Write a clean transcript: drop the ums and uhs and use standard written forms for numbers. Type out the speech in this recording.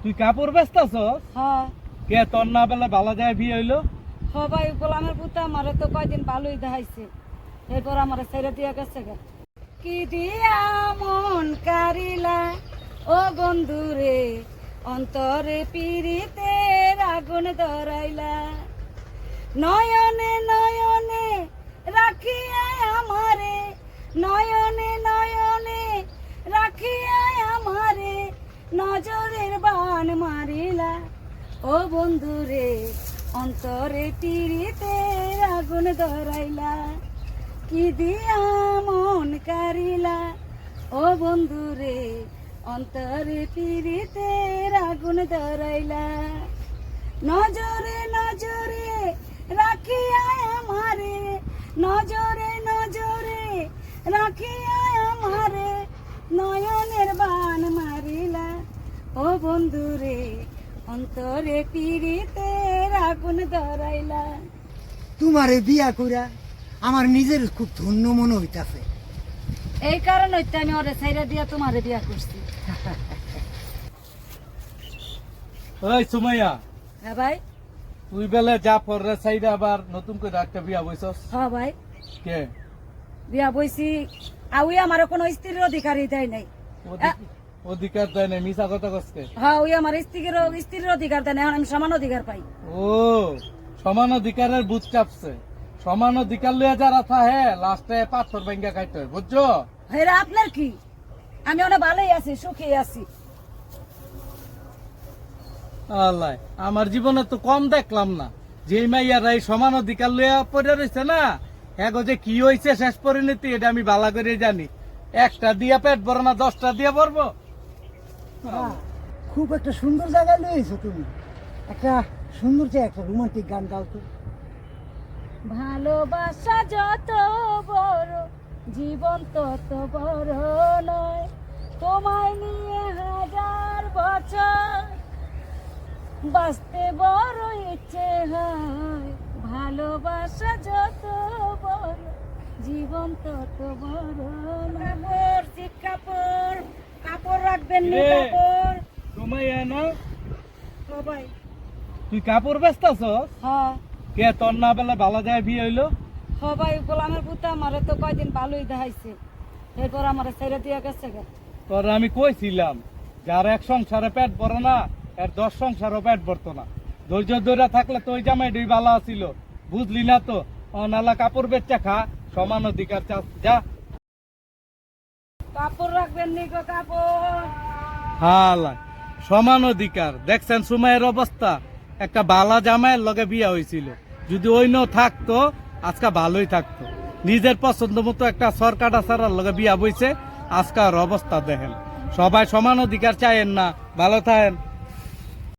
তুই কাপড় বেচতাছস? হ্যাঁ কে তোর না বেলা ভালো যায় বিয়ে হইলো? সবাই গোলামের পুতা আমারে তো কয়দিন ভালোই দেখাইছে, এরপর আমার ছেড়ে দিয়া গেছে গা। কি দিয়া মন কারিলা ও বন্ধুরে, অন্তরে পিরিতে আগুন ধরাইলা, নয়নে নয়নে রাখিয়া আমারে, নয়নে নয়নে রাখিয়া আমারে, নজরের বান মারিলা ও বন্ধুরে, অন্তরে পিরিতে আগুন ধরাইলা, কি দিয়া মন কারিলা ও বন্ধুরে, অন্তরে পিরিতে আগুন ধরাইলা, নজরে নজরে রাখিয়া আমারে, নজরে নজরে রাখিয়া আমারে, নয়নের বান মারিলা ও বন্ধুরে, অন্তরে পিরিতে আগুন ধরাইলা। তোমারে বিয়া কইরা আমার নিজের খুব ধন্য মনে হইতাছে। এই কারণে হইতে আমি ওরে ছাইরা দিয়া তোমারে বিয়া করছি। ওই সুমাইয়া, হ্যাঁ ভাই। তুই বেলে যা পরে সাইডে আবার নতুন করে একটা বিয়া বইছস? হ্যাঁ ভাই, কে? বিয়া বইছি। আউই আমার কোনো স্ত্রীর অধিকারই দেয় নাই। অধিকার দেয় না, মিছা কথা কসকে? হ্যাঁ, ওই আমার স্ত্রীর অধিকার দেয় না, এখন আমি সমান অধিকার পাই। ও, সমান অধিকারের বুঝ চাপছে। সমান অধিকার লইয়া যারা থাকে লাস্টে পাথর ভেঙ্গা খাইতে হয়, বুঝছো? হেরা আপনার কি? আমি অনেক ভালোই আছি, সুখী আছি। আল্লাহ, আমার জীবনে তো কম দেখলাম না যে মাইয়ারা এই সমান অধিকার লইয়া পড়ে রয়েছে না, এগো যে কি হয়েছে শেষ পরিণতি এটা আমি ভালো করে জানি। একটা দিয়া পেট ভরে না, 10টা দিয়ে ভরবো? খুব একটা সুন্দর জায়গায় লইছো তুমি। একটা সুন্দর যে একটা রোমান্টিক গান গাও তো। ভালোবাসা যত বড়, জীবন তত বড় নয়, তোমায় নিয়ে 1000 বছর বাঁচতে বড় ইচ্ছে হয়, ভালোবাসা যত বড়, জীবন তত বড় নয়। শীত কাপড়, কাপড় রাখবেন না, কাপড় সুমাইয়া না, সবাই। তুই কাপড় বেচতাছস? হ্যাঁ, কে তোর না বেলা ভালো যায় বিয়ে হইলো? সবাই গোলামের পুতা আমারে তো কয়দিন ভালোই দেখাইছে, এরপর আমার ছেড়ে দিয়া গেছে গা। তোর আমি কইছিলাম, যার এক সংসারে পেট ভরে না এর 10 সংসারও পেট ভরতো না। ধৈর্য ধরে থাকলে তো ওই জামাই দুই ভালো আছিল, বুঝলি না তো? নালা কাপড় বেচা খা, সমান অধিকার চাস, যা। কাপড় রাখবেন নি গো, কাপড়। হালা, সমান অধিকার দেখছেন সুমাইয়ের অবস্থা? একটা বালা জামাইয়ের লগে বিয়া হয়েছিল, যদি ওই ন থাকতো আজকে ভালোই থাকতো। নিজের পছন্দ মতো একটা সরকার আসার লগে বিয়া বইছে, আজকার অবস্থা দেখেন। সবাই সমান অধিকার চাইেন না, ভালো থাকেন।